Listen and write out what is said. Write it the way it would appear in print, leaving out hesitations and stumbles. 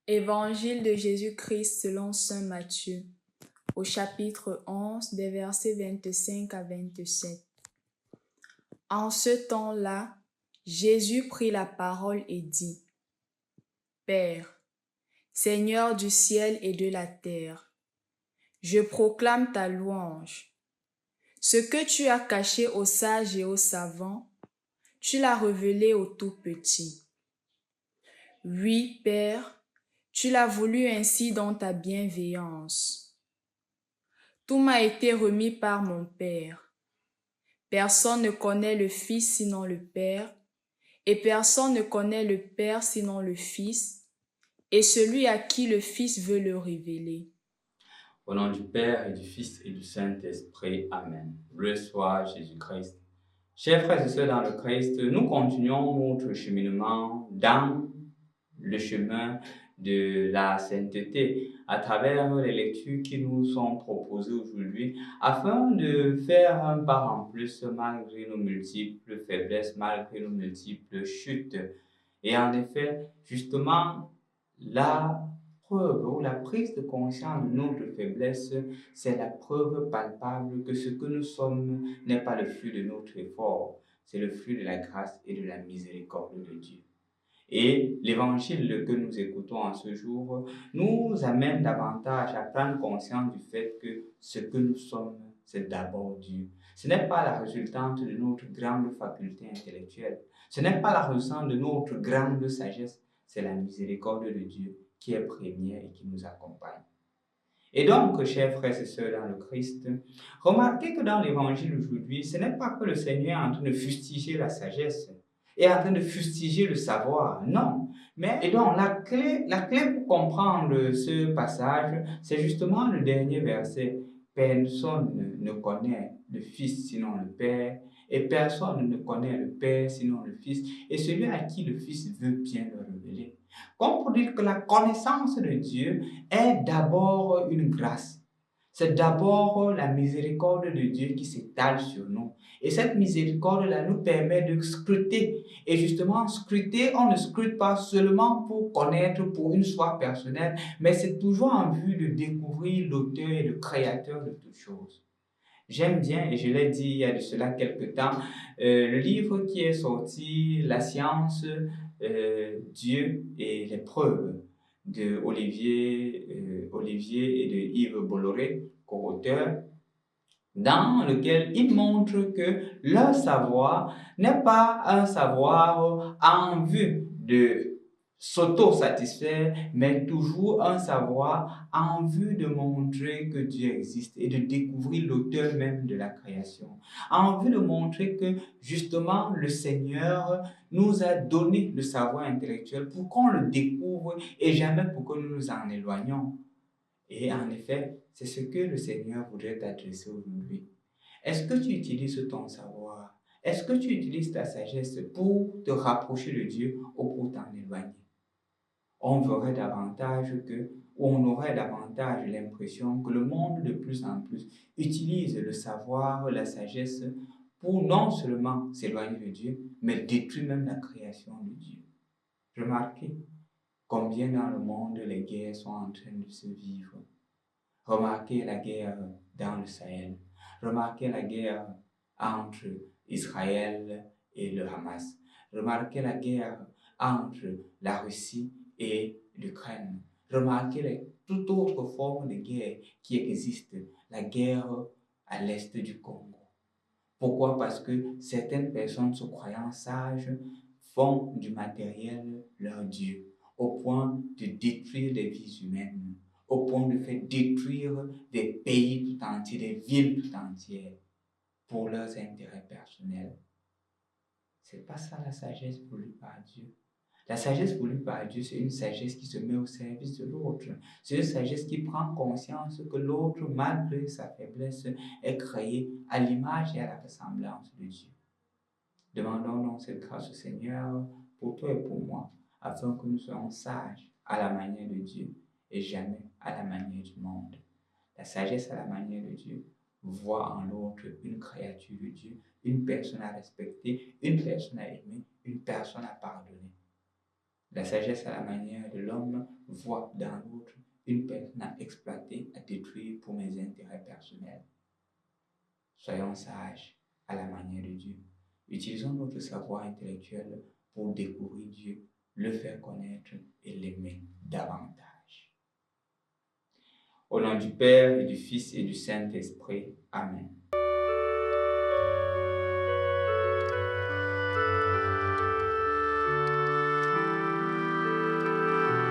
Évangile de Jésus-Christ selon saint Matthieu, au chapitre 11, des versets 25 à 27. En ce temps-là, Jésus prit la parole et dit: Père, Seigneur du ciel et de la terre, je proclame ta louange. Ce que tu as caché aux sages et aux savants, tu l'as révélé aux tout-petits. Oui, Père, tu l'as voulu ainsi dans ta bienveillance. Tout m'a été remis par mon Père. Personne ne connaît le Fils sinon le Père, et personne ne connaît le Père sinon le Fils, et celui à qui le Fils veut le révéler. Au nom du Père et du Fils et du Saint-Esprit. Amen. Loué soit Jésus-Christ. Chers frères et sœurs dans le Christ, nous continuons notre cheminement dans le chemin de la sainteté à travers les lectures qui nous sont proposées aujourd'hui afin de faire un pas en plus malgré nos multiples faiblesses, malgré nos multiples chutes. Et en effet, justement, la preuve ou la prise de conscience de notre faiblesse, c'est la preuve palpable que ce que nous sommes n'est pas le fruit de notre effort, c'est le fruit de la grâce et de la miséricorde de Dieu. Et l'évangile que nous écoutons en ce jour nous amène davantage à prendre conscience du fait que ce que nous sommes, c'est d'abord Dieu. Ce n'est pas la résultante de notre grande faculté intellectuelle. Ce n'est pas la résultante de notre grande sagesse. C'est la miséricorde de Dieu qui est première et qui nous accompagne. Et donc, chers frères et sœurs dans le Christ, remarquez que dans l'évangile aujourd'hui, ce n'est pas que le Seigneur est en train de fustiger la sagesse et en train de fustiger le savoir, non. Et donc, la clé pour comprendre ce passage, c'est justement le dernier verset. Personne ne connaît le Fils sinon le Père, et personne ne connaît le Père sinon le Fils, et celui à qui le Fils veut bien le révéler. Comme pour dire que la connaissance de Dieu est d'abord une grâce. C'est d'abord la miséricorde de Dieu qui s'étale sur nous. Et cette miséricorde-là nous permet de scruter. Et justement, scruter, on ne scrute pas seulement pour connaître, pour une foi personnelle, mais c'est toujours en vue de découvrir l'auteur et le créateur de toutes choses. J'aime bien, et je l'ai dit il y a de cela quelques temps, le livre qui est sorti, La science, Dieu et les preuves, de Olivier et de Yves Bolloré, co-auteur, dans lequel ils montrent que leur savoir n'est pas un savoir en vue de s'auto-satisfaire, mais toujours un savoir en vue de montrer que Dieu existe et de découvrir l'auteur même de la création. En vue de montrer que justement le Seigneur nous a donné le savoir intellectuel pour qu'on le découvre et jamais pour que nous nous en éloignions. Et en effet, c'est ce que le Seigneur voudrait t'adresser aujourd'hui. Est-ce que tu utilises ton savoir? Est-ce que tu utilises ta sagesse pour te rapprocher de Dieu ou pour t'en éloigner? On verrait davantage ou on aurait davantage l'impression que le monde de plus en plus utilise le savoir, la sagesse pour non seulement s'éloigner de Dieu, mais détruire même la création de Dieu. Remarquez combien dans le monde les guerres sont en train de se vivre. Remarquez la guerre dans le Sahel. Remarquez la guerre entre Israël et le Hamas. Remarquez la guerre entre la Russie et l'Ukraine. Remarquez toute autre forme de guerre qui existe, la guerre à l'est du Congo. Pourquoi? Parce que certaines personnes se croyant sages font du matériel leur Dieu, au point de détruire les vies humaines, au point de faire détruire des pays tout entiers, des villes tout entières, pour leurs intérêts personnels. C'est pas ça la sagesse voulue par Dieu. La sagesse voulue par Dieu, c'est une sagesse qui se met au service de l'autre. C'est une sagesse qui prend conscience que l'autre, malgré sa faiblesse, est créé à l'image et à la ressemblance de Dieu. Demandons donc cette grâce au Seigneur pour toi et pour moi, afin que nous soyons sages à la manière de Dieu et jamais à la manière du monde. La sagesse à la manière de Dieu voit en l'autre une créature de Dieu, une personne à respecter, une personne à aimer, une personne à pardonner. La sagesse à la manière de l'homme voit dans l'autre une personne à exploiter, à détruire pour mes intérêts personnels. Soyons sages à la manière de Dieu. Utilisons notre savoir intellectuel pour découvrir Dieu, le faire connaître et l'aimer davantage. Au nom du Père et du Fils et du Saint-Esprit. Amen.